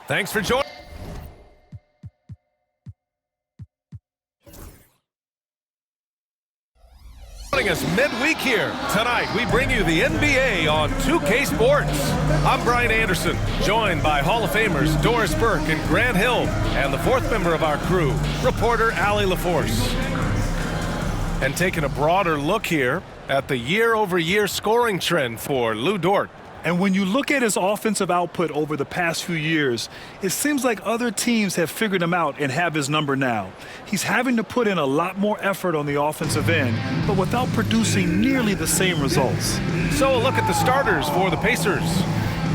Thanks for joining us midweek here. Tonight, we bring you the NBA on 2K Sports. I'm Brian Anderson, joined by Hall of Famers Doris Burke and Grant Hill, and the fourth member of our crew, reporter Allie LaForce. And taking a broader look here at the year-over-year scoring trend for Lou Dort. And when you look at his offensive output over the past few years, it seems like other teams have figured him out and have his number now. He's having to put in a lot more effort on the offensive end, but without producing nearly the same results. So a look at the starters for the Pacers.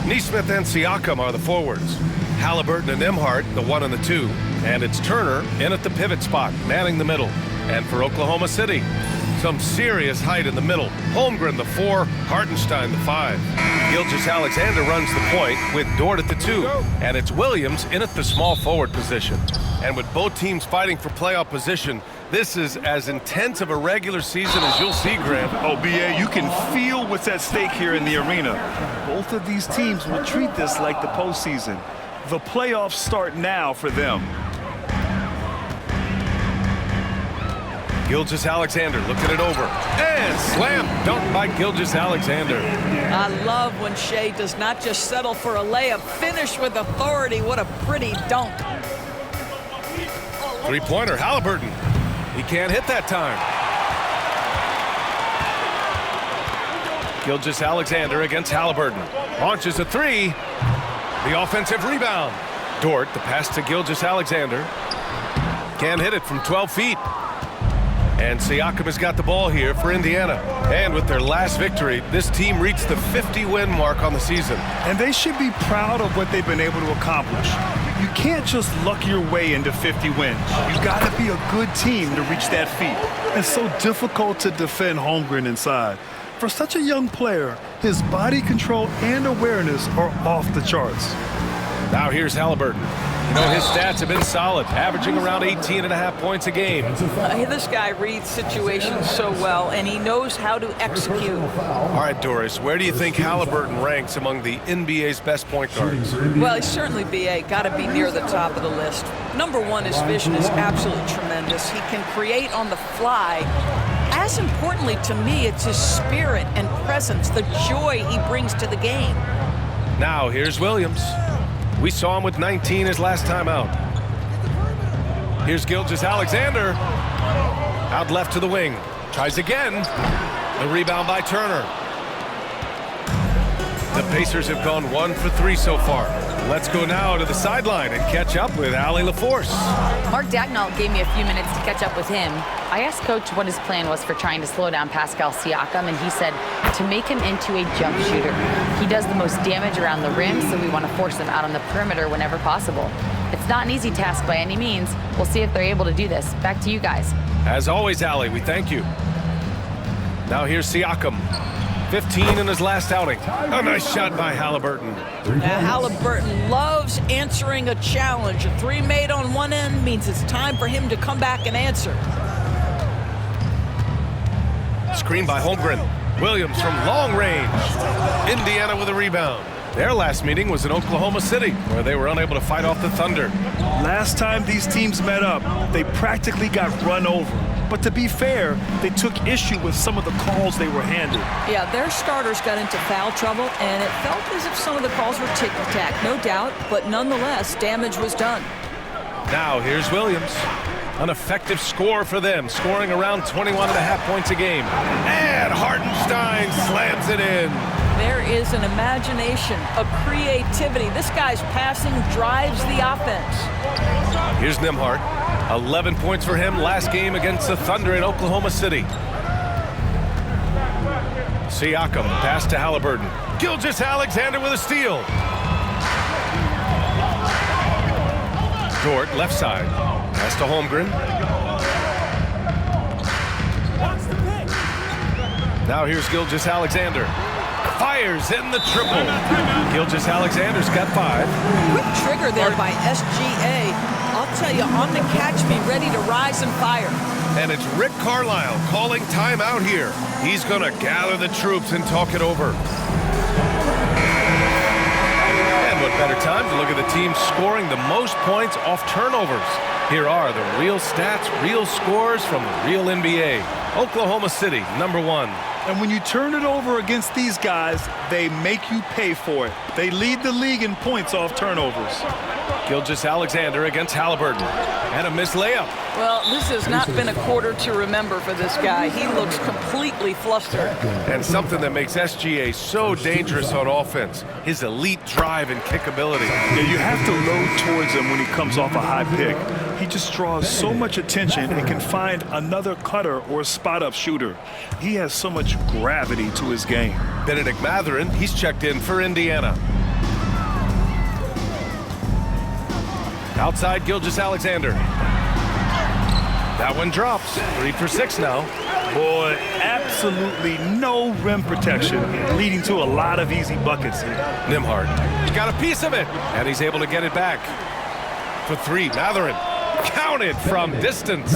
Nesmith and Siakam are the forwards. Halliburton and Nembhard, the 1 and the 2. And it's Turner in at the pivot spot, manning the middle. And for Oklahoma City, some serious height in the middle. Holmgren, the 4, Hartenstein, the 5. Gilgeous-Alexander runs the point with Dort at the 2. And it's Williams in at the small forward position. And with both teams fighting for playoff position, this is as intense of a regular season as you'll see, Grant. Oh, B.A., you can feel what's at stake here in the arena. Both of these teams will treat this like the postseason. The playoffs start now for them. Gilgeous-Alexander looking it over. And slam dunk by Gilgeous-Alexander. I love when Shea does not just settle for a layup, finish with authority. What a pretty dunk. Three-pointer, Halliburton. He can't hit that time. Gilgeous-Alexander against Halliburton. Launches a 3. The offensive rebound. Dort, the pass to Gilgeous-Alexander. Can't hit it from 12 feet. And Siakam has got the ball here for Indiana. And with their last victory, this team reached the 50-win mark on the season. And they should be proud of what they've been able to accomplish. You can't just luck your way into 50 wins. You got to be a good team to reach that feat. It's so difficult to defend Holmgren inside. For such a young player, his body control and awareness are off the charts. Now here's Halliburton. You know, his stats have been solid, averaging around 18.5 points a game. This guy reads situations so well, and he knows how to execute. All right, Doris, where do you think Halliburton ranks among the NBA's best point guards? Well, he's certainly, B.A., got to be near the top of the list. Number one, his vision is absolutely tremendous. He can create on the fly. As importantly to me, it's his spirit and presence, the joy he brings to the game. Now here's Williams. We saw him with 19 his last time out. Here's Gilgeous-Alexander. Out left to the wing. Tries again. The rebound by Turner. The Pacers have gone 1 for 3 so far. Let's go now to the sideline and catch up with Allie LaForce. Mark Dagnall gave me a few minutes to catch up with him. I asked Coach what his plan was for trying to slow down Pascal Siakam, and he said to make him into a jump shooter. He does the most damage around the rim, so we want to force him out on the perimeter whenever possible. It's not an easy task by any means. We'll see if they're able to do this. Back to you guys. As always, Allie, we thank you. Now here's Siakam. 15 in his last outing. A nice shot by Halliburton. Now, Halliburton loves answering a challenge. A 3 made on one end means it's time for him to come back and answer. Screen by Holmgren. Williams from long range. Indiana with a rebound. Their last meeting was in Oklahoma City, where they were unable to fight off the Thunder. Last time these teams met up, they practically got run over. But to be fair, they took issue with some of the calls they were handed. Yeah, their starters got into foul trouble, and it felt as if some of the calls were tick-tack, no doubt, but nonetheless, damage was done. Now here's Williams. An effective score for them, scoring around 21.5 points a game. And Hartenstein slams it in. There is an imagination, a creativity. This guy's passing drives the offense. Here's Nembhard. 11 points for him last game against the Thunder in Oklahoma City. Siakam, pass to Halliburton. Gilgeous-Alexander with a steal. Dort, left side. Pass to Holmgren. Now here's Gilgeous-Alexander. Fires in the triple. Gilgeous-Alexander's got 5. Quick trigger there by SGA. I'll tell you, on the catch, be ready to rise and fire. And it's Rick Carlisle calling timeout here. He's going to gather the troops and talk it over. And what better time to look at the team scoring the most points off turnovers. Here are the real stats, real scores from the real NBA. Oklahoma City, #1. And when you turn it over against these guys, they make you pay for it. They lead the league in points off turnovers. Gilgeous-Alexander against Halliburton. And a missed layup. Well, this has not been a quarter to remember for this guy. He looks completely flustered. And something that makes SGA so dangerous on offense, his elite drive and kick ability. Yeah, you have to load towards him when he comes off a high pick. He just draws so much attention and can find another cutter or spot-up shooter. He has so much gravity to his game. Benedict Mathurin, he's checked in for Indiana. Outside Gilgeous-Alexander. That one drops. 3 for 6 now. Boy, absolutely no rim protection, leading to a lot of easy buckets here. Nembhard got a piece of it, and he's able to get it back. For 3, Mathurin. Counted from distance.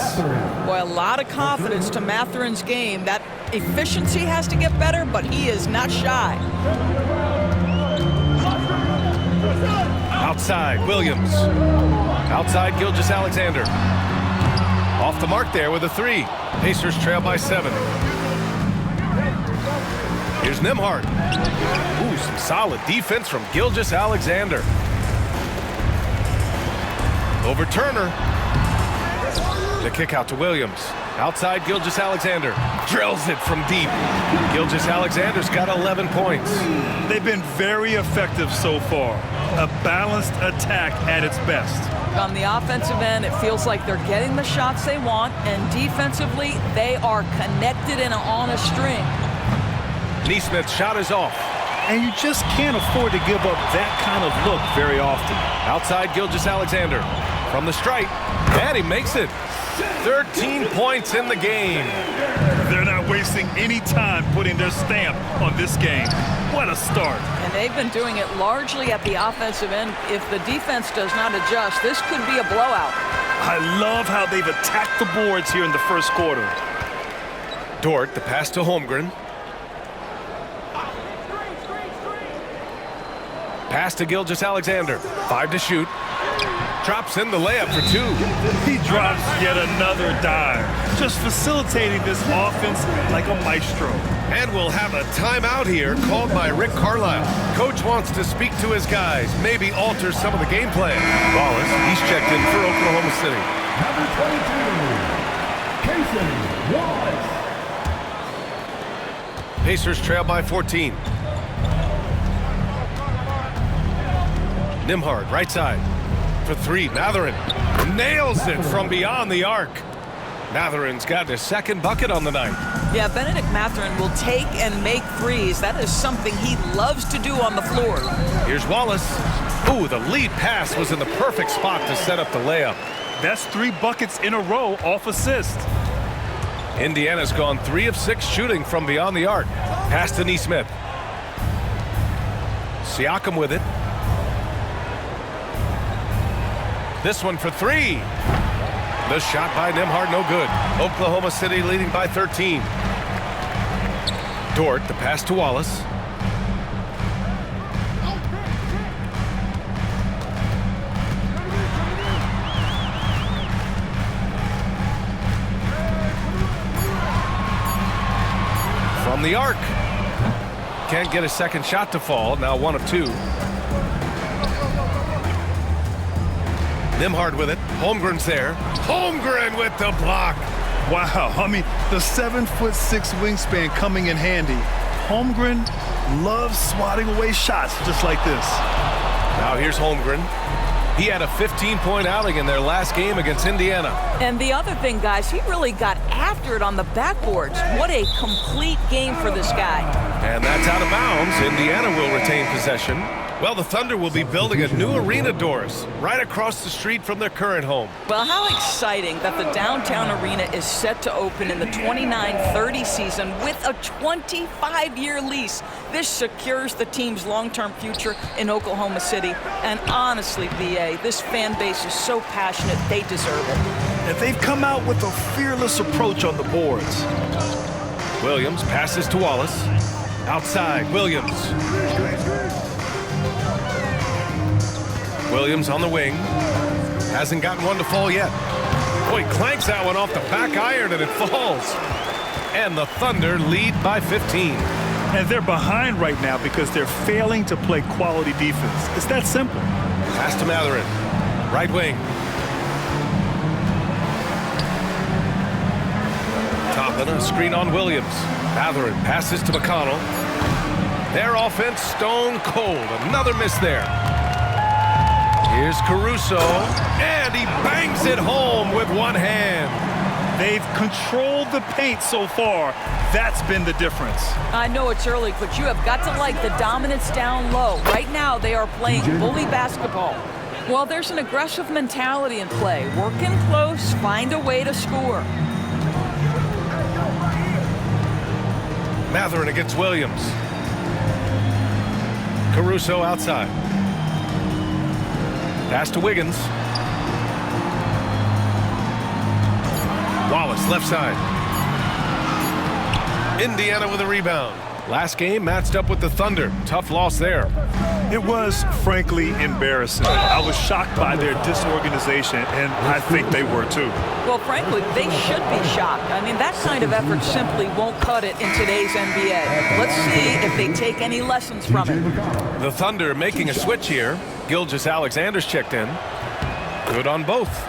Boy, a lot of confidence to Mathurin's game. That efficiency has to get better, but he is not shy. Outside, Williams. Outside, Gilgeous-Alexander. Off the mark there with a 3. Pacers trail by 7. Here's Nembhard. Ooh, some solid defense from Gilgeous-Alexander. Over Turner. The kick out to Williams. Outside Gilgeous-Alexander. Drills it from deep. Gilgeous-Alexander's got 11 points. They've been very effective so far. A balanced attack at its best. On the offensive end, it feels like they're getting the shots they want, and defensively, they are connected and on a string. Neesmith's shot is off. And you just can't afford to give up that kind of look very often. Outside Gilgeous-Alexander. From the stripe. And he makes it. 13 points in the game. They're not wasting any time putting their stamp on this game. What a start. And they've been doing it largely at the offensive end. If the defense does not adjust, this could be a blowout. I love how they've attacked the boards here in the first quarter. Dort, the pass to Holmgren. Pass to Gilgeous-Alexander. 5 to shoot. Drops in the layup for 2. He drops yet another dime, just facilitating this offense like a maestro. And we'll have a timeout here called by Rick Carlisle. Coach wants to speak to his guys, maybe alter some of the game plan. Wallace, he's checked in for Oklahoma City. Number 22, Pacers trail by 14. Nembhard, right side. For 3, Mathurin nails it from beyond the arc. Mathurin's got his second bucket on the night. Yeah, Benedict Mathurin will take and make threes. That is something he loves to do on the floor. Here's Wallace. Ooh, the lead pass was in the perfect spot to set up the layup. That's 3 buckets in a row off assist. Indiana's gone 3 of 6 shooting from beyond the arc. Pass to Neesmith. Siakam with it. This one for 3. The shot by Nembhard, no good. Oklahoma City leading by 13. Dort, the pass to Wallace. From the arc. Can't get a second shot to fall. Now 1 of 2. Nembhard with it. Holmgren's there. Holmgren with the block. Wow, I mean, the 7'6" wingspan coming in handy. Holmgren loves swatting away shots just like this. Now here's Holmgren. He had a 15-point outing in their last game against Indiana. And the other thing, guys, he really got after it on the backboards. What a complete game for this guy. And that's out of bounds. Indiana will retain possession. Well, the Thunder will be building a new arena, Doris, right across the street from their current home. Well, how exciting that the downtown arena is set to open in the 29-30 season with a 25-year lease. This secures the team's long-term future in Oklahoma City. And honestly, BA, this fan base is so passionate, they deserve it. And they've come out with a fearless approach on the boards. Williams passes to Wallace. Outside, Williams. Williams on the wing. Hasn't gotten one to fall yet. Boy, clanks that one off the back iron and it falls. And the Thunder lead by 15. And they're behind right now because they're failing to play quality defense. It's that simple. Pass to Matherin. Right wing. Toppin, a screen on Williams. Matherin passes to McConnell. Their offense stone cold. Another miss there. Here's Caruso. And he bangs it home with one hand. They've controlled the paint so far. That's been the difference. I know it's early, but you have got to like the dominance down low. Right now, they are playing bully basketball. Well, there's an aggressive mentality in play. Working close, find a way to score. Matherin against Williams. Caruso outside. Pass to Wiggins. Wallace left side. Indiana with a rebound. Last game matched up with the Thunder. Tough loss there. It was, frankly, embarrassing. I was shocked by their disorganization, and I think they were too. Well, frankly, they should be shocked. I mean, that kind of effort simply won't cut it in today's NBA. Let's see if they take any lessons from it. The Thunder making a switch here. Gilgeous-Alexander's checked in. Good on both.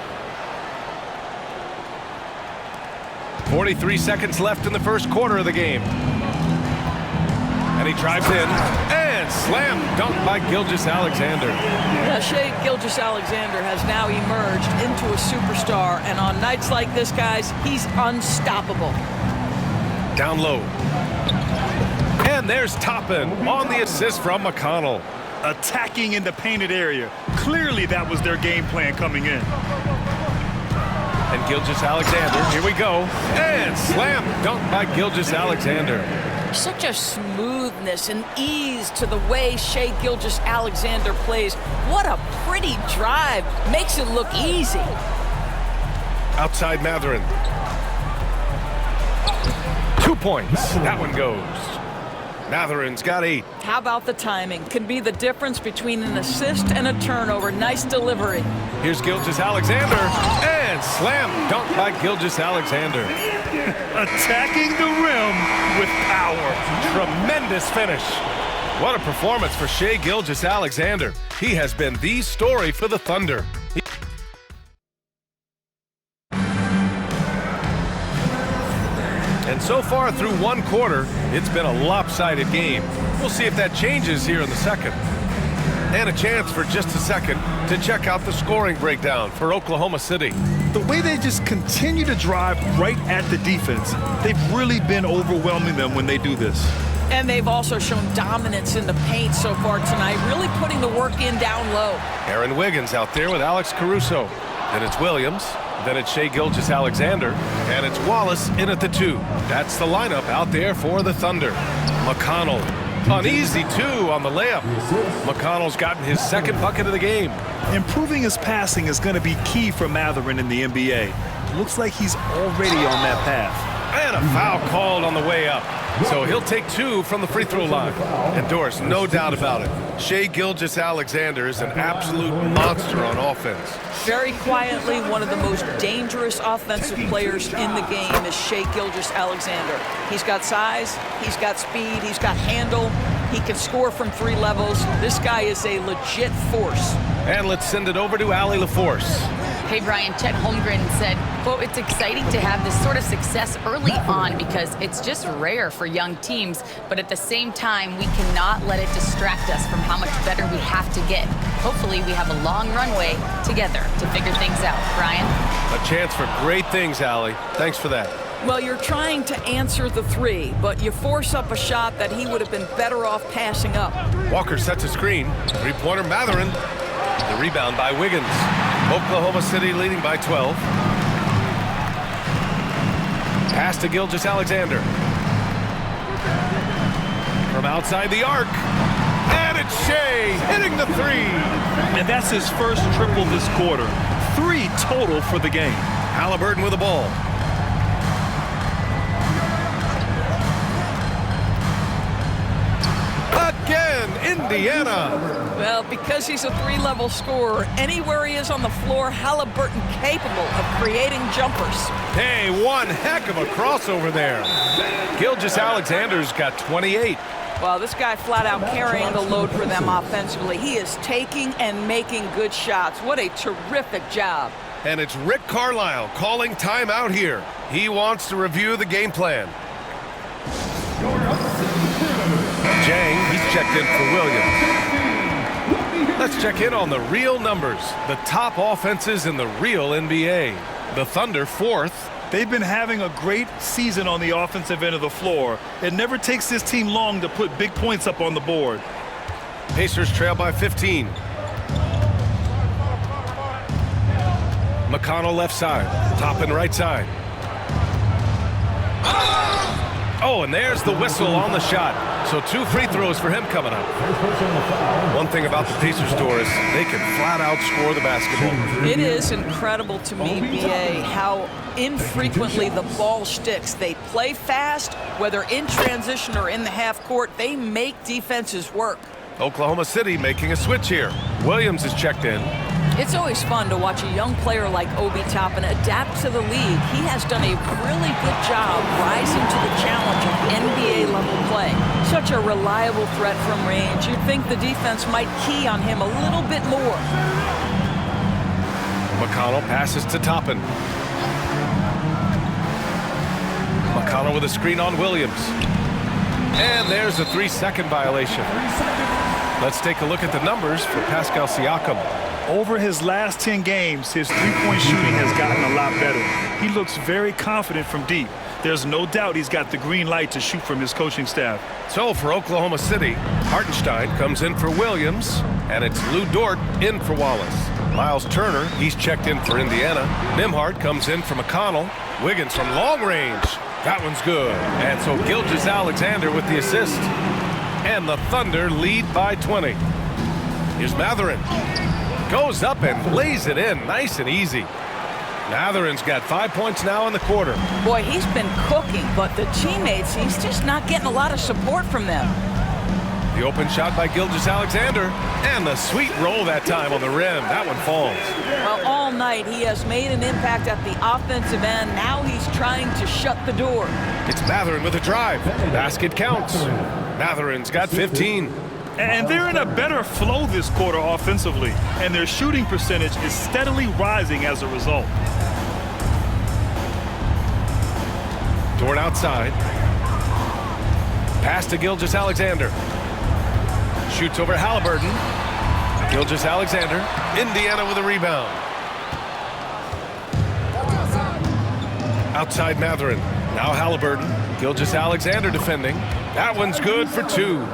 43 seconds left in the first quarter of the game. And he drives in and slam dunk by Gilgeous-Alexander. Yeah, Shai Gilgeous-Alexander has now emerged into a superstar, and on nights like this, guys, he's unstoppable. Down low. And there's Toppin on the assist from McConnell. Attacking in the painted area. Clearly that was their game plan coming in. And Gilgeous-Alexander, here we go. And slam dunk by Gilgeous-Alexander. Such a smoothness and ease to the way Shai Gilgeous-Alexander plays. What a pretty drive. Makes it look easy. Outside Matherin. 2 points. That one goes. Matherin's got 8. How about the timing? Can be the difference between an assist and a turnover. Nice delivery. Here's Gilgeous-Alexander. And slam dunk by Gilgeous-Alexander. Attacking the rim with power. Tremendous finish. What a performance for Shai Gilgeous-Alexander. He has been the story for the Thunder. And so far through one quarter, it's been a lopsided game. We'll see if that changes here in the second. And a chance for just a second to check out the scoring breakdown for Oklahoma City. The way they just continue to drive right at the defense, they've really been overwhelming them when they do this. And they've also shown dominance in the paint so far tonight, really putting the work in down low. Aaron Wiggins out there with Alex Caruso. Then it's Williams. Then it's Shai Gilgeous-Alexander. And it's Wallace in at the 2. That's the lineup out there for the Thunder. McConnell. An easy 2 on the layup. McConnell's gotten his second bucket of the game. Improving his passing is going to be key for Matherin in the NBA. Looks like he's already on that path. And a foul called on the way up. So he'll take 2 from the free throw line. And Doris, no doubt about it, Shai Gilgeous-Alexander is an absolute monster on offense. Very quietly, one of the most dangerous offensive players in the game is Shai Gilgeous-Alexander. He's got size, he's got speed, he's got handle, he can score from 3 levels. This guy is a legit force. And let's send it over to Allie LaForce. Hey, Brian, Chet Holmgren said, quote, "It's exciting to have this sort of success early on because it's just rare for young teams, but at the same time, we cannot let it distract us from how much better we have to get. Hopefully, we have a long runway together to figure things out." Brian? A chance for great things, Allie. Thanks for that. Well, you're trying to answer the 3, but you force up a shot that he would have been better off passing up. Walker sets a screen. Three-pointer Matherin. The rebound by Wiggins. Oklahoma City leading by 12. Pass to Gilgeous-Alexander. From outside the arc. And it's Shai hitting the 3. And that's his first triple this quarter. 3 total for the game. Halliburton with the ball. Again Indiana. Well, because he's a three-level scorer, anywhere he is on the floor, Halliburton capable of creating jumpers. Hey, one heck of a crossover there. Gilgeous-Alexander's got 28. Well, this guy flat out carrying the load for them offensively. He is taking and making good shots. What a terrific job. And it's Rick Carlisle calling timeout here. He wants to review the game plan. Jang, he's checked in for Williams. Let's check in on the real numbers. The top offenses in the real NBA. The Thunder, 4th. They've been having a great season on the offensive end of the floor. It never takes this team long to put big points up on the board. Pacers trail by 15. McConnell left side, top and right side. Oh, and there's the whistle on the shot. So 2 free throws for him coming up. One thing about the Pacers, Doris, they can flat out score the basketball. It is incredible to me, B.A., how infrequently the ball sticks. They play fast, whether in transition or in the half court. They make defenses work. Oklahoma City making a switch here. Williams is checked in. It's always fun to watch a young player like Obi Toppin adapt to the league. He has done a really good job rising to the challenge of NBA-level play. Such a reliable threat from range. You'd think the defense might key on him a little bit more. McConnell passes to Toppin. McConnell with a screen on Williams. And there's a 3-second violation. Let's take a look at the numbers for Pascal Siakam. Over his last 10 games, his three-point shooting has gotten a lot better. He looks very confident from deep. There's no doubt he's got the green light to shoot from his coaching staff. So for Oklahoma City, Hartenstein comes in for Williams, and it's Lou Dort in for Wallace. Miles Turner, he's checked in for Indiana. Nembhard comes in for McConnell. Wiggins from long range. That one's good. And so Gilgeous-Alexander with the assist. And the Thunder lead by 20. Here's Mathurin. Goes up and lays it in nice and easy. Mathurin's got 5 points now in the quarter. Boy, he's been cooking, but the teammates, he's just not getting a lot of support from them. The open shot by Gilgeous-Alexander. And the sweet roll that time on the rim. That one falls. Well, all night he has made an impact at the offensive end. Now he's trying to shut the door. It's Mathurin with a drive. Basket counts. Mathurin's got 15. And they're in a better flow this quarter offensively, and their shooting percentage is steadily rising as a result. Dort outside. Pass to Gilgeous-Alexander. Shoots over Halliburton. Gilgeous-Alexander. Indiana with a rebound. Outside Mathurin. Now Halliburton. Gilgeous-Alexander defending. That one's good for 2.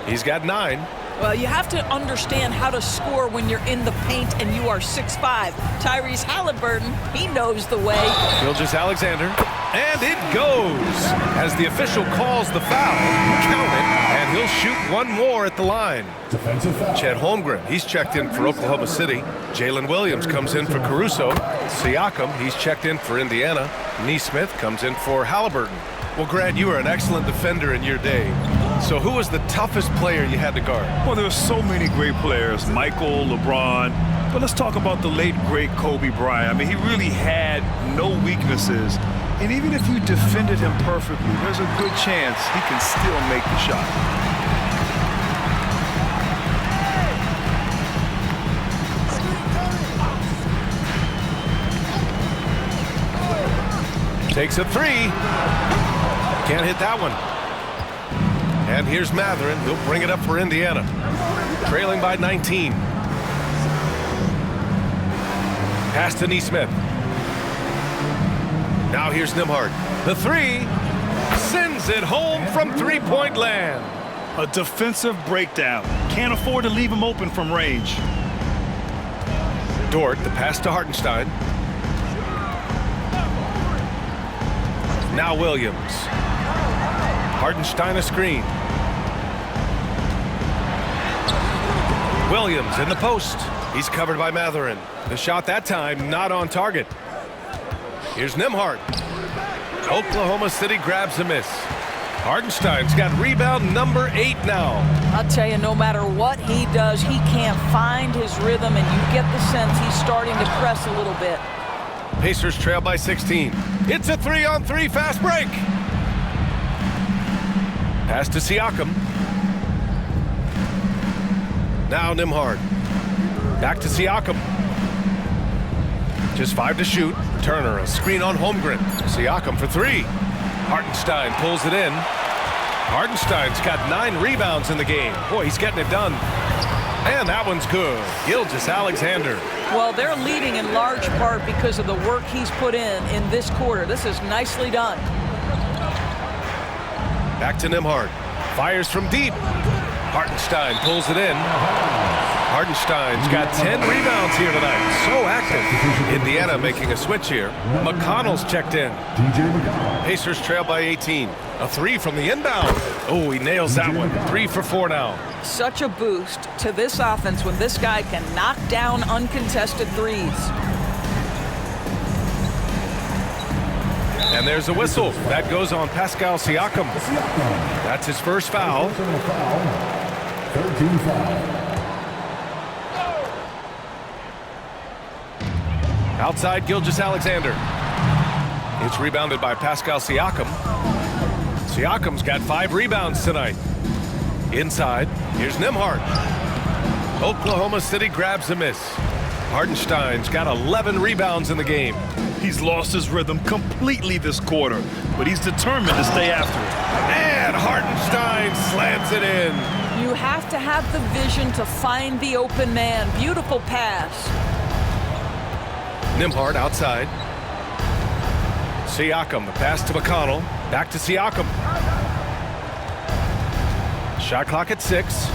He's got 9. Well, you have to understand how to score when you're in the paint and you are 6'5". Tyrese Halliburton, he knows the way. Gilgeous-Alexander, and it goes. As the official calls the foul, count it, and he'll shoot one more at the line. Chet Holmgren, he's checked in for Oklahoma City. Jalen Williams comes in for Caruso. Siakam, he's checked in for Indiana. Neesmith comes in for Halliburton. Well, Grant, you were an excellent defender in your day. So who was the toughest player you had to guard? Well, there are so many great players, Michael, LeBron. But let's talk about the late, great Kobe Bryant. I mean, he really had no weaknesses. And even if you defended him perfectly, there's a good chance he can still make the shot. Takes a 3. Can't hit that one. And here's Mathurin. He'll bring it up for Indiana. Trailing by 19. Pass to Neesmith. Now here's Nembhard. The 3. Sends it home from three-point land. A defensive breakdown. Can't afford to leave him open from range. Dort, the pass to Hartenstein. Now Williams. Hartenstein a screen. Williams in the post. He's covered by Mathurin. The shot that time not on target. Here's Nembhard. Oklahoma City grabs a miss. Hartenstein's got rebound number 8 now. I'll tell you, no matter what he does, he can't find his rhythm, and you get the sense he's starting to press a little bit. Pacers trail by 16. It's a 3-on-3 fast break. Pass to Siakam. Now Nembhard. Back to Siakam. Just 5 to shoot. Turner, a screen on Holmgren. Siakam for 3. Hartenstein pulls it in. Hartenstein's got 9 rebounds in the game. Boy, he's getting it done. And that one's good. Gilgeous-Alexander. Well, they're leading in large part because of the work he's put in this quarter. This is nicely done. Back to Nembhard. Fires from deep. Hartenstein pulls it in. Hartenstein's got 10 rebounds here tonight. So active. Indiana making a switch here. McConnell's checked in. Pacers trail by 18. A 3 from the inbound. Oh, he nails that one. 3 for 4 now. Such a boost to this offense when this guy can knock down uncontested threes. And there's a whistle. That goes on Pascal Siakam. That's his first foul. 13 foul. Outside Gilgeous-Alexander. It's rebounded by Pascal Siakam. Siakam's got 5 rebounds tonight. Inside, here's Nembhard. Oklahoma City grabs a miss. Hartenstein's got 11 rebounds in the game. He's lost his rhythm completely this quarter, but he's determined to stay after it. And Hartenstein slams it in. You have to have the vision to find the open man. Beautiful pass. Nembhard outside. Siakam, the pass to McConnell. Back to Siakam. Shot clock at 6.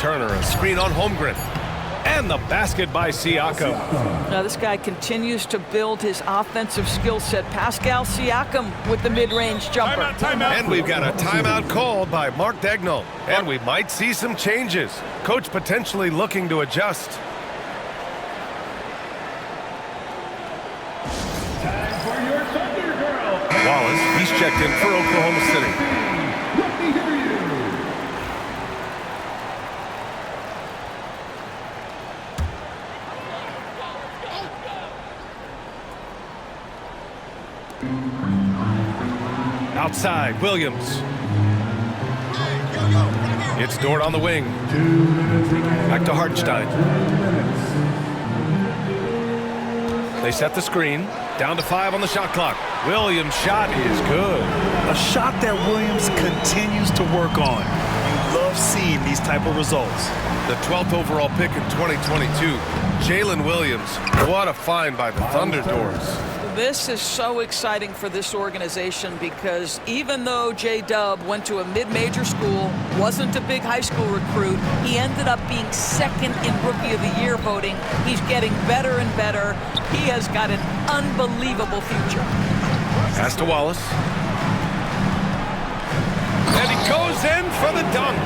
Turner, a screen on Holmgren. And the basket by Siakam. Now this guy continues to build his offensive skill set. Pascal Siakam with the mid-range jumper. Timeout. And we've got a timeout called by Mark Daigneault. And we might see some changes. Coach potentially looking to adjust. Time for your Thunder Girl. Wallace, he's checked in for Oklahoma City. Let me hear you. Outside, Williams. It's Dort on the wing. 2 minutes remaining. Back to Hartenstein. 3 minutes. They set the screen. Down to 5 on the shot clock. Williams' shot is good. A shot that Williams continues to work on. You love seeing these type of results. The 12th overall pick in 2022. Jalen Williams. What a find by the Thunder Doors. This is so exciting for this organization because even though J-Dub went to a mid-major school, wasn't a big high school recruit, he ended up being second in Rookie of the Year voting. He's getting better and better. He has got an unbelievable future. Pass to Wallace. And he goes in for the dunk.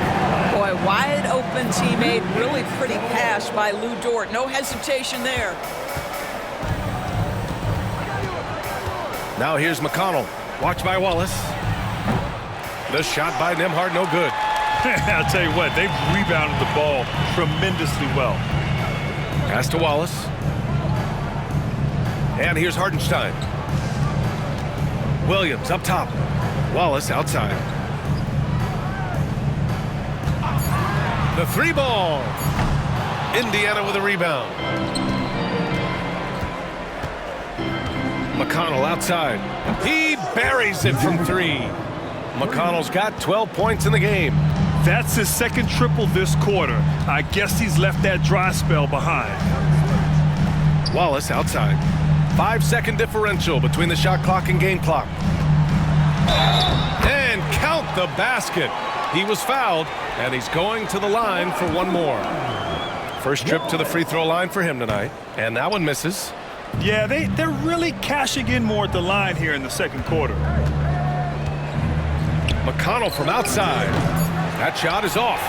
Boy, wide open teammate, really pretty pass by Lou Dort. No hesitation there. Now here's McConnell. Watch by Wallace. The shot by Nembhard, no good. I'll tell you what, they've rebounded the ball tremendously well. Pass to Wallace. And here's Hartenstein. Williams up top. Wallace outside. The 3 ball. Indiana with a rebound. McConnell outside. He buries it from 3. McConnell's got 12 points in the game. That's his second triple this quarter. I guess he's left that dry spell behind. Wallace outside. 5-second differential between the shot clock and game clock. And count the basket. He was fouled, and he's going to the line for one more. First trip to the free throw line for him tonight, and that one misses. Yeah, they're really cashing in more at the line here in the second quarter. McConnell from outside. That shot is off.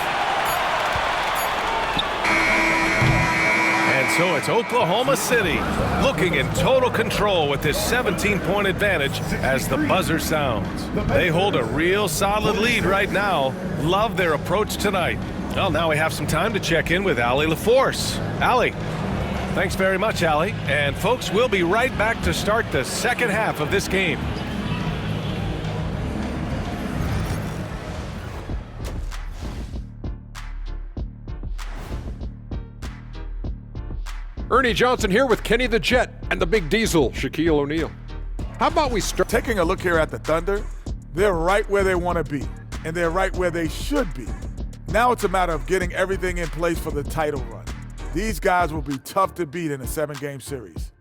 And And so it's Oklahoma City looking in total control with this 17-point advantage as the buzzer sounds. They hold a real solid lead right now. Love their approach tonight. Well, now we have some time to check in with Allie LaForce. Allie, thanks very much, Allie. And folks, we'll be right back to start the second half of this game. Ernie Johnson here with Kenny the Jet and the Big Diesel, Shaquille O'Neal. How about we start? Taking a look here at the Thunder, they're right where they want to be, and they're right where they should be. Now it's a matter of getting everything in place for the title run. These guys will be tough to beat in a 7-game series.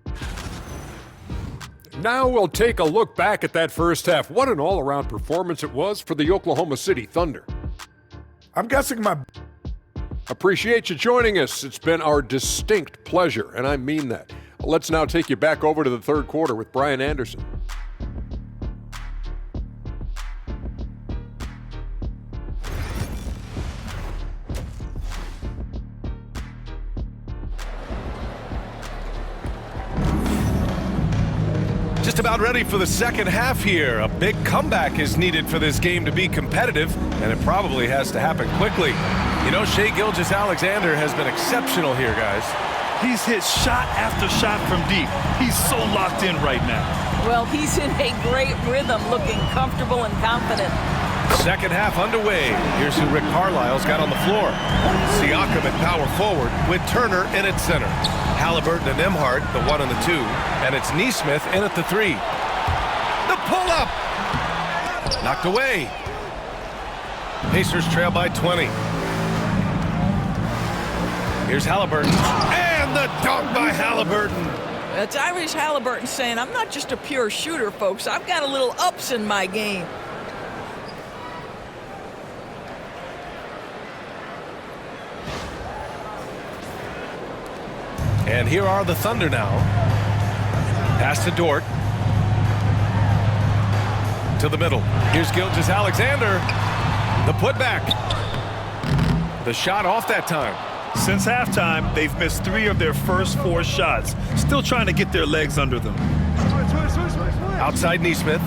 Now we'll take a look back at that first half. What an all-around performance it was for the Oklahoma City Thunder. I'm guessing my... Appreciate you joining us. It's been our distinct pleasure, and I mean that. Let's now take you back over to the third quarter with Brian Anderson. Just about ready for the second half here. A big comeback is needed for this game to be competitive, and it probably has to happen quickly. You know, Shai Gilgeous-Alexander has been exceptional here, guys. He's hit shot after shot from deep. He's so locked in right now. Well, he's in a great rhythm, looking comfortable and confident. Second half underway. Here's who Rick Carlisle's got on the floor. Siakam at power forward with Turner in at center. Halliburton and Emhart, the 1 and the 2. And it's Neesmith in at the 3. The pull-up! Knocked away. Pacers trail by 20. Here's Halliburton. And the dunk by Halliburton. That's Tyrese Halliburton saying, I'm not just a pure shooter, folks. I've got a little ups in my game. And here are the Thunder now. Pass to Dort. To the middle. Here's Gilgeous-Alexander. The putback. The shot off that time. Since halftime, they've missed 3 of their first 4 shots. Still trying to get their legs under them. Outside Neesmith.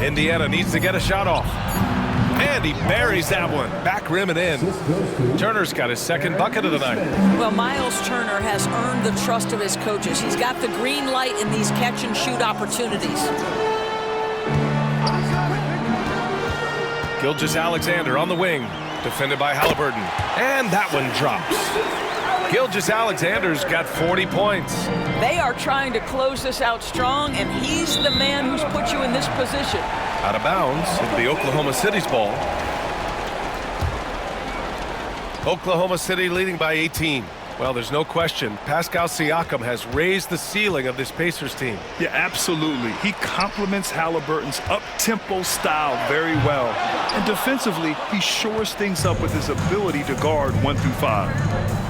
Indiana needs to get a shot off. And he buries that one. Back rim and in. Turner's got his second bucket of the night. Well, Miles Turner has earned the trust of his coaches. He's got the green light in these catch-and-shoot opportunities. Gilgeous-Alexander on the wing. Defended by Halliburton. And that one drops. Gilgeous-Alexander's got 40 points. They are trying to close this out strong, and he's the man who's put you in this position. Out of bounds. It'll be Oklahoma City's ball. Oklahoma City leading by 18. Well, there's no question. Pascal Siakam has raised the ceiling of this Pacers team. Yeah, absolutely. He complements Halliburton's up-tempo style very well. And defensively, he shores things up with his ability to guard 1 through 5.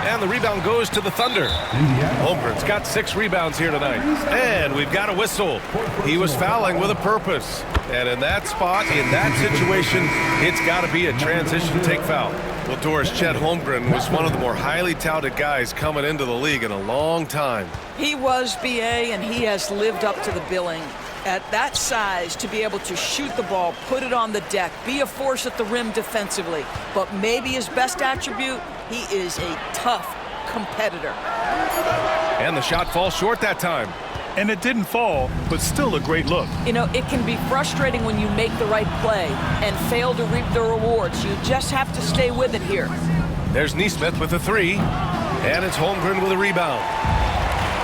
And the rebound goes to the Thunder. Holmgren's got 6 rebounds here tonight. And we've got a whistle. He was fouling with a purpose. And in that spot, in that situation, it's got to be a transition take foul. Well, Doris, Chet Holmgren was one of the more highly touted guys coming into the league in a long time. He was, BA, and he has lived up to the billing. At that size, to be able to shoot the ball, put it on the deck, be a force at the rim defensively. But maybe his best attribute, he is a tough competitor. And the shot falls short that time. And it didn't fall, but still a great look. You know, it can be frustrating when you make the right play and fail to reap the rewards. You just have to stay with it here. There's Neesmith with a 3, and it's Holmgren with a rebound.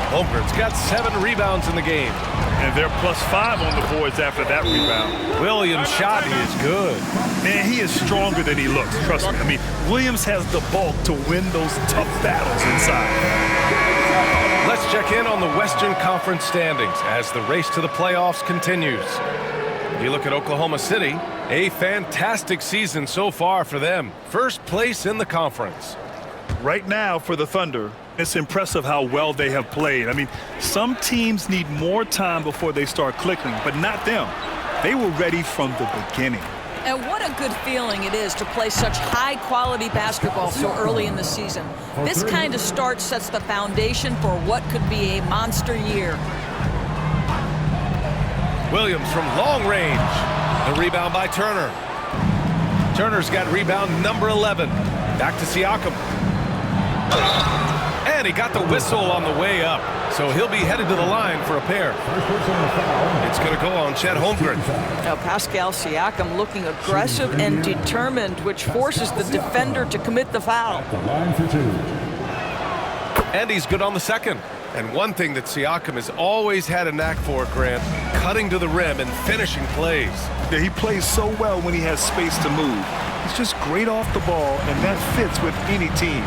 Holmgren's got 7 rebounds in the game. And they're +5 on the boards after that rebound. Williams' shot is good. Man, he is stronger than he looks, trust me. I mean, Williams has the bulk to win those tough battles inside. Let's check in on the Western Conference standings as the race to the playoffs continues. You look at Oklahoma City, a fantastic season so far for them. First place in the conference. Right now for the Thunder, It's impressive how well they have played. I mean, some teams need more time before they start clicking, but not them. They were ready from the beginning. And what a good feeling it is to play such high-quality basketball so early in the season. This kind of start sets the foundation for what could be a monster year. Williams from long range. The rebound by Turner. Turner's got rebound number 11. Back to Siakam. And he got the whistle on the way up. So he'll be headed to the line for a pair. It's going to go on Chet Holmgren. Now Pascal Siakam looking aggressive and determined, which forces the defender to commit the foul. The line for two. And he's good on the second. And one thing that Siakam has always had a knack for, Grant, cutting to the rim and finishing plays. Yeah, he plays so well when he has space to move. He's just great off the ball, and that fits with any team.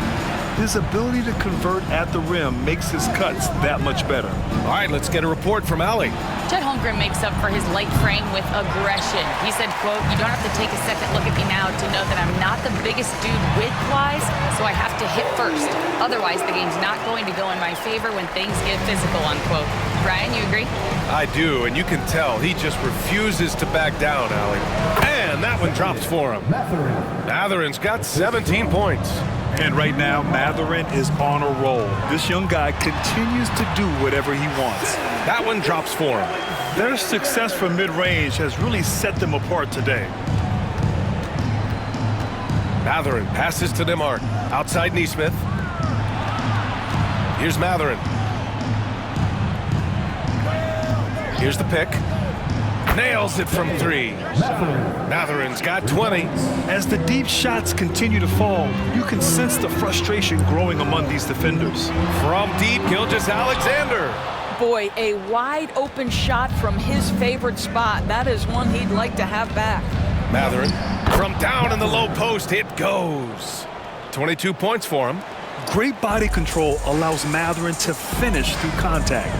His ability to convert at the rim makes his cuts that much better. All right, let's get a report from Allie. Chet Holmgren makes up for his light frame with aggression. He said, quote, "You don't have to take a second look at me now to know that I'm not the biggest dude width-wise, so I have to hit first. Otherwise, the game's not going to go in my favor when things get physical," unquote. Brian, you agree? I do, and you can tell he just refuses to back down, Allie. And that one drops for him. Matherin's got 17 points. And right now, Matherin is on a roll. This young guy continues to do whatever he wants. That one drops for him. Their success from mid-range has really set them apart today. Matherin passes to Nembhard. Outside Neesmith. Here's Matherin. Here's the pick. Nails it from three. Matherin's got 20. As the deep shots continue to fall, you can sense the frustration growing among these defenders. From deep, Gilgeous-Alexander. Boy, a wide open shot from his favorite spot. That is one he'd like to have back. Matherin from down in the low post, it goes. 22 points for him. Great body control allows Matherin to finish through contact.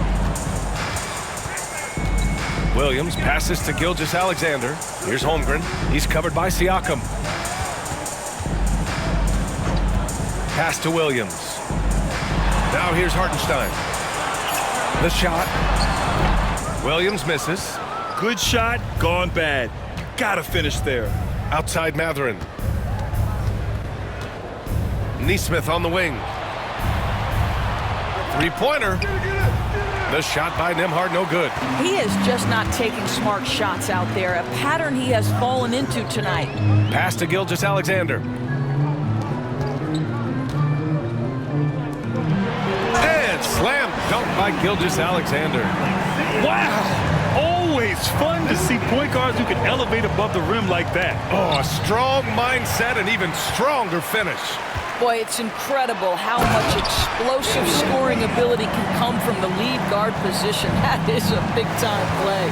Williams passes to Gilgeous-Alexander. Here's Holmgren. He's covered by Siakam. Pass to Williams. Now here's Hartenstein. The shot. Williams misses. Good shot, gone bad. Gotta finish there. Outside Matherin. Neesmith on the wing. Three-pointer. The shot by Nembhard, no good. He is just not taking smart shots out there, a pattern he has fallen into tonight. Pass to Gilgeous-Alexander. And slam dunk by Gilgeous-Alexander. Wow! Always fun to see point guards who can elevate above the rim like that. Oh, a strong mindset and even stronger finish. Boy, it's incredible how much explosive scoring ability can come from the lead guard position. That is a big-time play.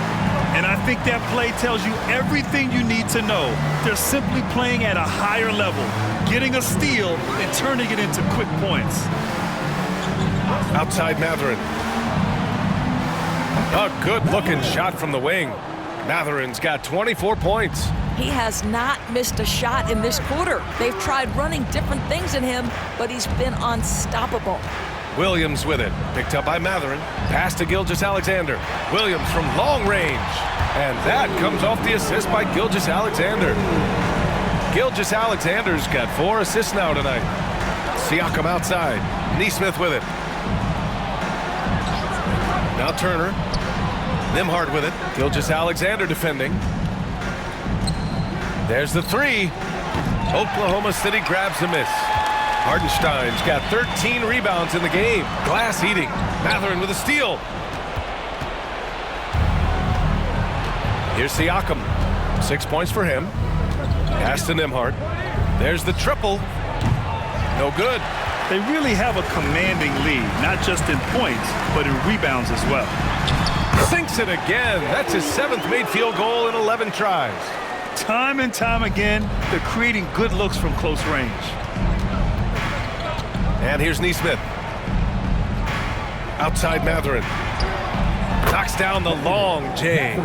And I think that play tells you everything you need to know. They're simply playing at a higher level, getting a steal and turning it into quick points. Outside Matherin. A good-looking shot from the wing. Matherin's got 24 points. He has not missed a shot in this quarter. They've tried running different things in him, but he's been unstoppable. Williams with it. Picked up by Matherin. Pass to Gilgeous-Alexander. Williams from long range. And that comes off the assist by Gilgeous-Alexander. Gilgeous-Alexander's got 4 assists now tonight. Siakam outside. Neesmith with it. Now Turner. Nembhard with it. Gilgeous-Alexander defending. There's the three. Oklahoma City grabs a miss. Hartenstein's got 13 rebounds in the game. Glass eating. Matherin with a steal. Here's Siakam. 6 points for him. Pass to Nembhard. There's the triple. No good. They really have a commanding lead, not just in points, but in rebounds as well. Sinks it again. That's his 7th made field goal in 11 tries. Time and time again, they're creating good looks from close range. And here's Neesmith. Outside Matherin. Knocks down the long J.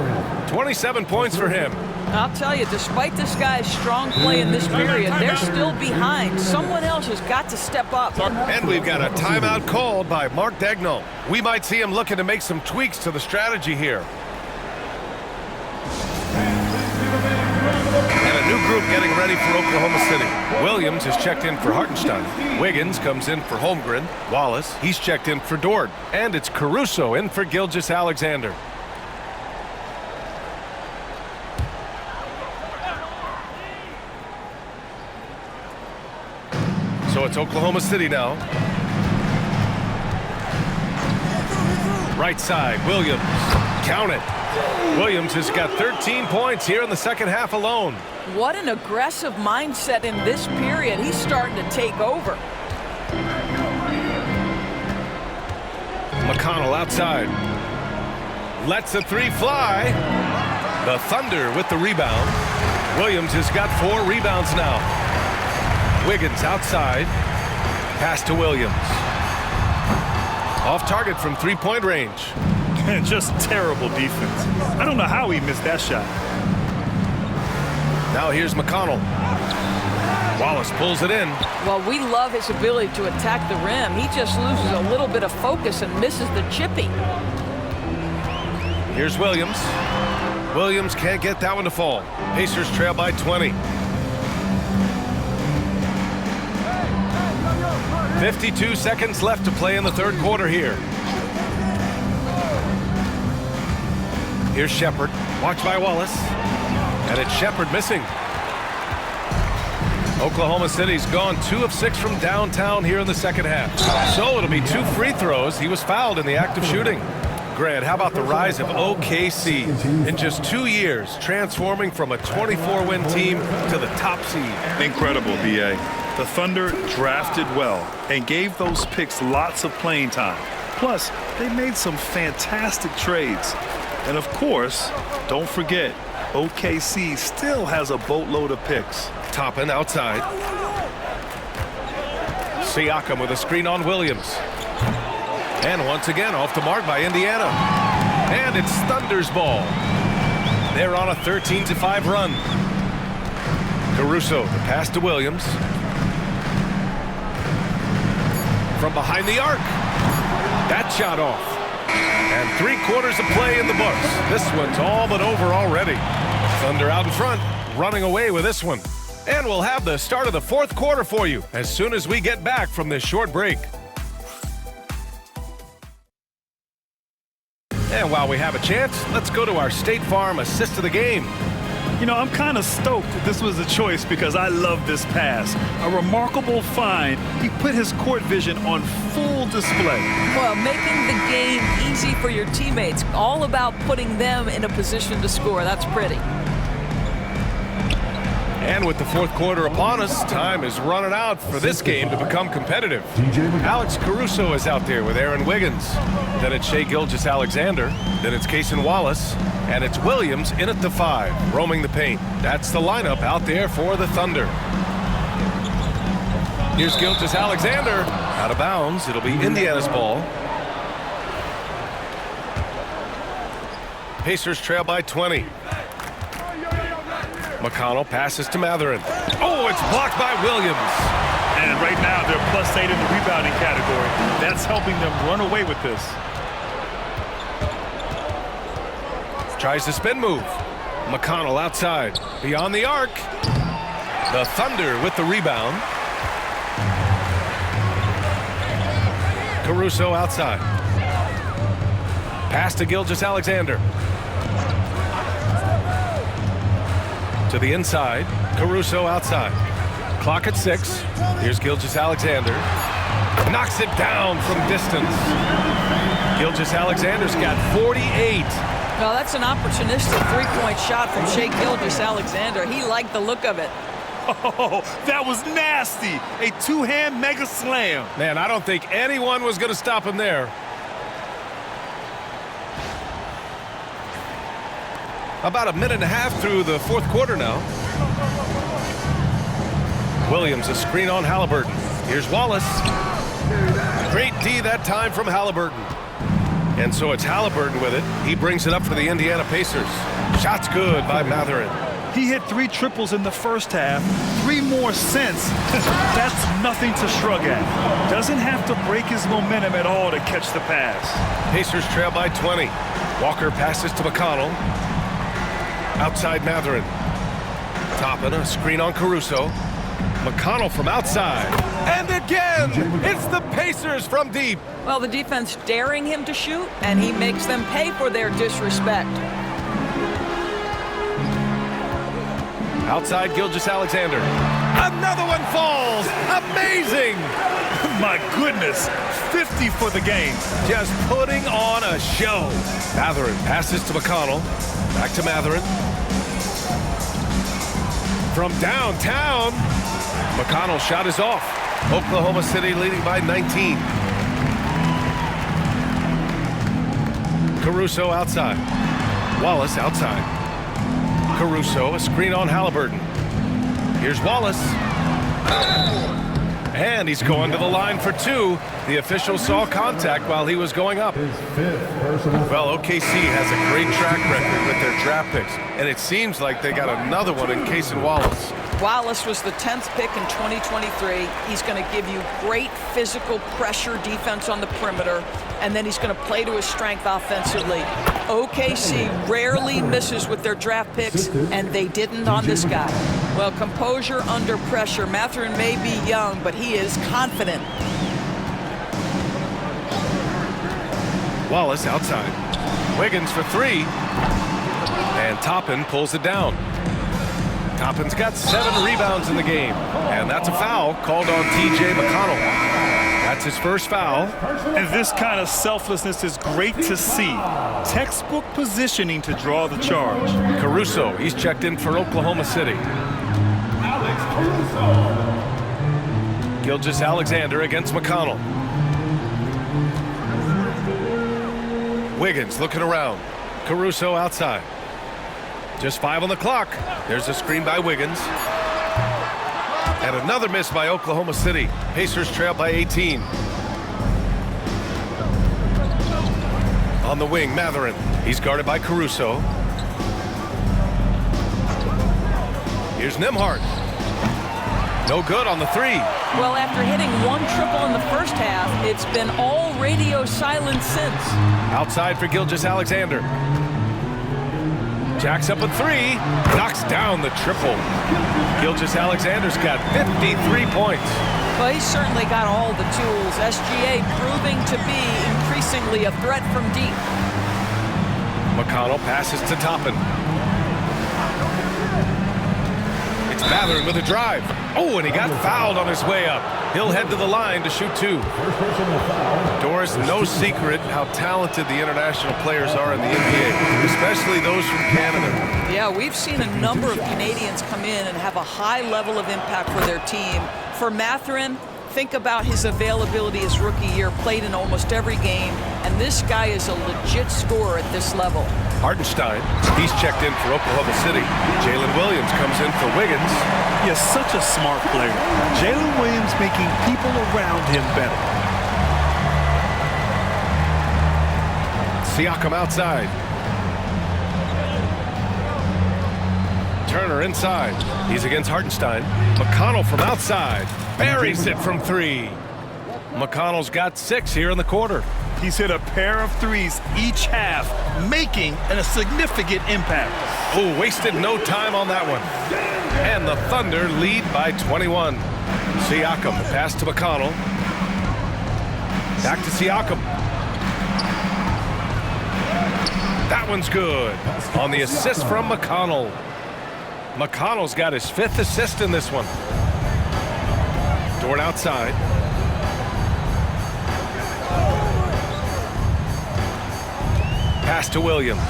27 points for him. I'll tell you, despite this guy's strong play in this period, they're still behind. Someone else has got to step up. And we've got a timeout called by Mark Daigneault. We might see him looking to make some tweaks to the strategy here. And a new group getting ready for Oklahoma City. Williams is checked in for Hartenstein. Wiggins comes in for Holmgren. Wallace, he's checked in for Dort. And it's Caruso in for Gilgeous-Alexander. So it's Oklahoma City now. Right side, Williams. Count it. Williams has got 13 points here in the second half alone. What an aggressive mindset in this period. He's starting to take over. McConnell outside. Lets the three fly. The Thunder with the rebound. Williams has got 4 rebounds now. Wiggins outside. Pass to Williams. Off target from three-point range. And just terrible defense. I don't know how he missed that shot. Now here's McConnell. Wallace pulls it in. Well, we love his ability to attack the rim. He just loses a little bit of focus and misses the chippy. Here's Williams. Williams can't get that one to fall. Pacers trail by 20. 52 seconds left to play in the third quarter here. Here's Shepard, watched by Wallace, and it's Shepard missing. Oklahoma City's gone 2 of 6 from downtown here in the second half. So it'll be 2 free throws. He was fouled in the act of shooting. Grant, how about the rise of OKC in just 2 years, transforming from a 24-win team to the top seed? Incredible, B.A. The Thunder drafted well and gave those picks lots of playing time. Plus, they made some fantastic trades. And of course, don't forget, OKC still has a boatload of picks. Toppin outside. Siakam with a screen on Williams. And once again off the mark by Indiana. And it's Thunder's ball. They're on a 13-5 run. Caruso, the pass to Williams. From behind the arc. That shot off. And 3/4 of play in the books. This one's all but over already. Thunder out in front, running away with this one. And we'll have the start of the fourth quarter for you as soon as we get back from this short break. And while we have a chance, let's go to our State Farm assist of the game. You know, I'm kind of stoked that this was a choice because I love this pass. A remarkable find. He put his court vision on full display. Well, making the game easy for your teammates. All about putting them in a position to score. That's pretty. And with the fourth quarter upon us, time is running out for this game to become competitive. Alex Caruso is out there with Aaron Wiggins. Then it's Shai Gilgeous-Alexander. Then it's Cason Wallace. And it's Williams in at the 5, roaming the paint. That's the lineup out there for the Thunder. Here's Gilgeous-Alexander. Out of bounds. It'll be Indiana's ball. Pacers trail by 20. McConnell passes to Mathurin. Oh, it's blocked by Williams. And right now, they're +8 in the rebounding category. That's helping them run away with this. Tries the spin move. McConnell outside. Beyond the arc. The Thunder with the rebound. Caruso outside. Pass to Gilgeous-Alexander. To the inside. Caruso outside. Clock at 6. Here's Gilgeous-Alexander. Knocks it down from distance. Gilgeous-Alexander's got 48. Well, that's an opportunistic three-point shot from Shai Gilgeous-Alexander. He liked the look of it. Oh, that was nasty. A two-hand mega slam. Man, I don't think anyone was going to stop him there. About a minute and a half through the fourth quarter now. Williams, a screen on Halliburton. Here's Wallace. Great D that time from Halliburton. And so it's Halliburton with it. He brings it up for the Indiana Pacers. Shot's good by Mathurin. He hit 3 triples in the first half, 3 more since. That's nothing to shrug at. Doesn't have to break his momentum at all to catch the pass. Pacers trail by 20. Walker passes to McConnell. Outside Mathurin. Toppin, a screen on Caruso. McConnell from outside. And again, it's the Pacers from deep. Well, the defense daring him to shoot, and he makes them pay for their disrespect. Outside Gilgeous-Alexander. Another one falls. Amazing. My goodness, 50 for the game. Just putting on a show. Mathurin passes to McConnell. Back to Mathurin. From downtown, McConnell's shot is off. Oklahoma City leading by 19. Caruso outside. Wallace outside. Caruso, a screen on Halliburton. Here's Wallace. And he's going to the line for 2. The official saw contact while he was going up. Well, OKC has a great track record with their draft picks, and it seems like they got another one in Cason Wallace. Wallace was the 10th pick in 2023. He's going to give you great physical pressure defense on the perimeter, and then he's going to play to his strength offensively. OKC rarely misses with their draft picks, and they didn't on this guy. Well, composure under pressure. Mathurin may be young, but he is confident. Wallace outside. Wiggins for 3. And Toppin pulls it down. Toppin's got 7 rebounds in the game. And that's a foul called on T.J. McConnell. That's his first foul. And this kind of selflessness is great to see. Textbook positioning to draw the charge. Caruso, he's checked in for Oklahoma City. Gilgeous-Alexander against McConnell. Wiggins looking around. Caruso outside. Just 5 on the clock. There's a screen by Wiggins. And another miss by Oklahoma City. Pacers trail by 18. On the wing, Mathurin. He's guarded by Caruso. Here's Nembhard. No good on the 3. Well, after hitting 1 triple in the first half, it's been all radio silence since. Outside for Gilgeous-Alexander. Jacks up a 3. Knocks down the triple. Gilgeous-Alexander's got 53 points. Well, he's certainly got all the tools. SGA proving to be increasingly a threat from deep. McConnell passes to Toppin. It's Mathurin with a drive. Oh, and he got fouled on his way up. He'll head to the line to shoot 2. Doris, no secret how talented the international players are in the NBA, especially those from Canada. Yeah, we've seen a number of Canadians come in and have a high level of impact for their team. For Mathurin, think about his availability his rookie year, played in almost every game, and this guy is a legit scorer at this level. Hartenstein, he's checked in for Oklahoma City. Jalen Williams comes in for Wiggins. He is such a smart player. Jalen Williams making people around him better. Siakam outside. Turner inside. He's against Hartenstein. McConnell from outside. Buries it from 3. McConnell's got 6 here in the quarter. He's hit a pair of 3s each half, making a significant impact. Oh, wasted no time on that one. And the Thunder lead by 21. Siakam, pass to McConnell. Back to Siakam. That one's good. On the assist from McConnell. McConnell's got his 5th assist in this one. Dort outside. Pass to Williams.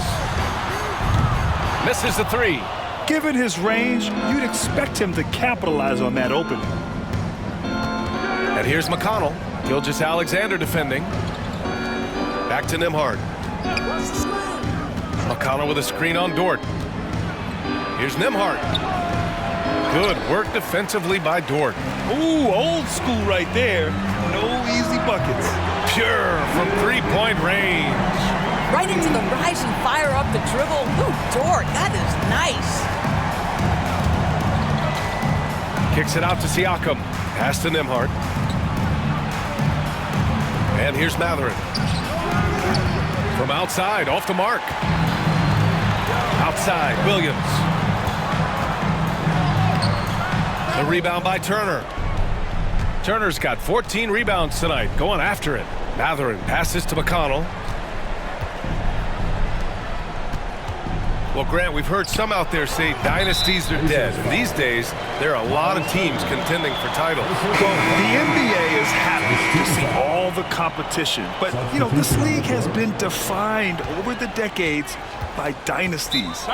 Misses the 3. Given his range, you'd expect him to capitalize on that opening. And here's McConnell. Gilgeous-Alexander defending. Back to Nembhard. McConnell with a screen on Dort. Here's Nembhard. Good work defensively by Dort. Ooh, old school right there. No easy buckets. Pure from 3-point range. Right into the rise and fire up the dribble. Ooh, Dort, that is nice. Kicks it out to Siakam. Pass to Nembhard. And here's Matherin. From outside, off the mark. Outside, Williams. The rebound by Turner. Turner's got 14 rebounds tonight, going after it. Matherin passes to McConnell. Well, Grant, we've heard some out there say dynasties are dead. And these days, there are a lot of teams contending for titles. Well, the NBA is happy to see all the competition. But, you know, this league has been defined over the decades by dynasties.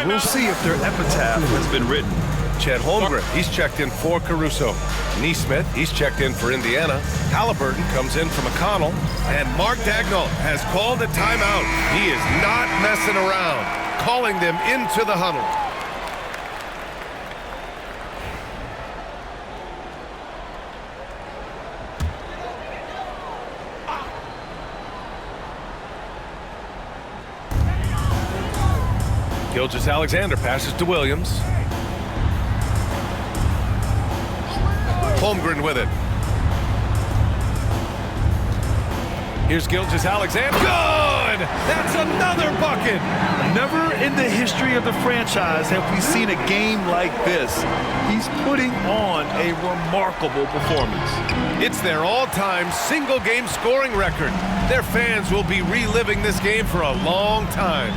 We'll see if their epitaph has been written. Chet Holmgren, he's checked in for Caruso. Neesmith, he's checked in for Indiana. Halliburton comes in for McConnell. And Mark Daigneault has called a timeout. He is not messing around, calling them into the huddle. Gilgeous-Alexander passes to Williams. Holmgren with it. Here's Gilgeous-Alexander. Good! That's another bucket! Never in the history of the franchise have we seen a game like this. He's putting on a remarkable performance. It's their all-time single-game scoring record. Their fans will be reliving this game for a long time.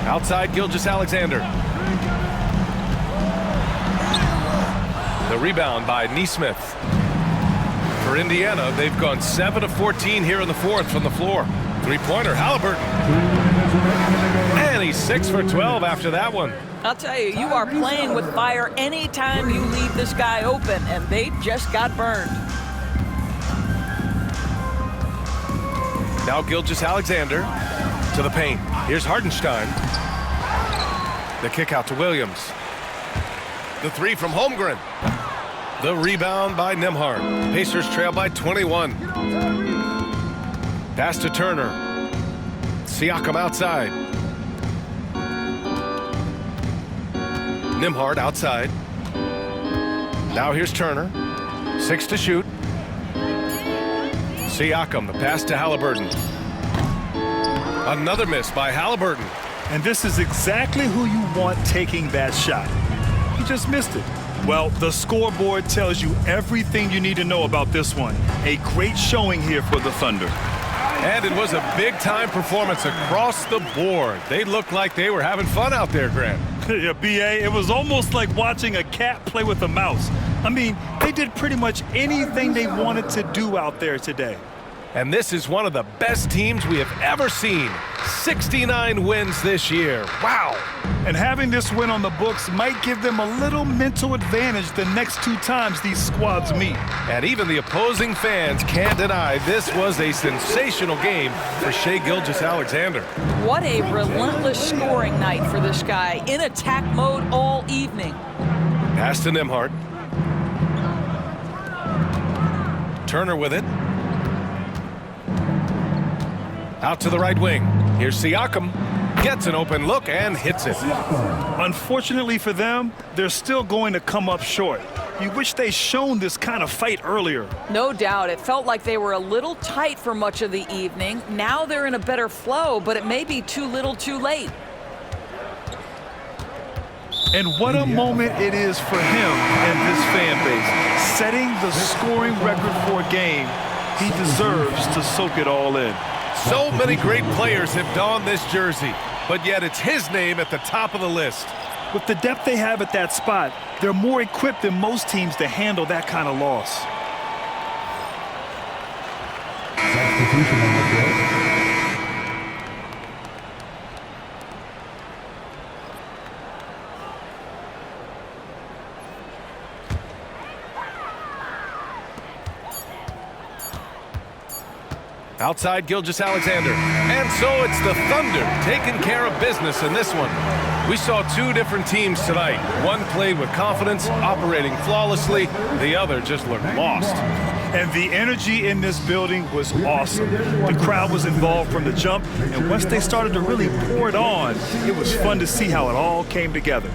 Outside, Gilgeous-Alexander. The rebound by Neesmith. For Indiana, they've gone 7 of 14 here in the fourth from the floor. Three-pointer, Halliburton. And he's 6 for 12 after that one. I'll tell you, you are playing with fire anytime you leave this guy open, and they just got burned. Now Gilgeous-Alexander to the paint. Here's Hartenstein. The kick out to Williams. The three from Holmgren. The rebound by Nembhard. Pacers trail by 21. Pass to Turner. Siakam outside. Nembhard outside. Now here's Turner. 6 to shoot. Siakam, the pass to Halliburton. Another miss by Halliburton. And this is exactly who you want taking that shot. He just missed it. Well, the scoreboard tells you everything you need to know about this one. A great showing here for the Thunder. And it was a big-time performance across the board. They looked like they were having fun out there, Grant. Yeah, B.A., it was almost like watching a cat play with a mouse. I mean, they did pretty much anything they wanted to do out there today. And this is one of the best teams we have ever seen. 69 wins this year. Wow. And having this win on the books might give them a little mental advantage the next 2 times these squads meet. And even the opposing fans can't deny this was a sensational game for Shai Gilgeous-Alexander. What a relentless scoring night for this guy. In attack mode all evening. Pass to Nembhard. Turner with it. Out to the right wing. Here's Siakam. Gets an open look and hits it. Unfortunately for them, they're still going to come up short. You wish they'd shown this kind of fight earlier. No doubt. It felt like they were a little tight for much of the evening. Now they're in a better flow, but it may be too little too late. And what a moment it is for him and this fan base. Setting the scoring record for a game, he deserves to soak it all in. So many great players have donned this jersey, but yet it's his name at the top of the list. With the depth they have at that spot, they're more equipped than most teams to handle that kind of loss. Substitution on the court. Outside Gilgeous-Alexander. And so it's the Thunder taking care of business in this one. We saw 2 different teams tonight. One played with confidence, operating flawlessly. The other just looked lost. And the energy in this building was awesome. The crowd was involved from the jump, and once they started to really pour it on, it was fun to see how it all came together.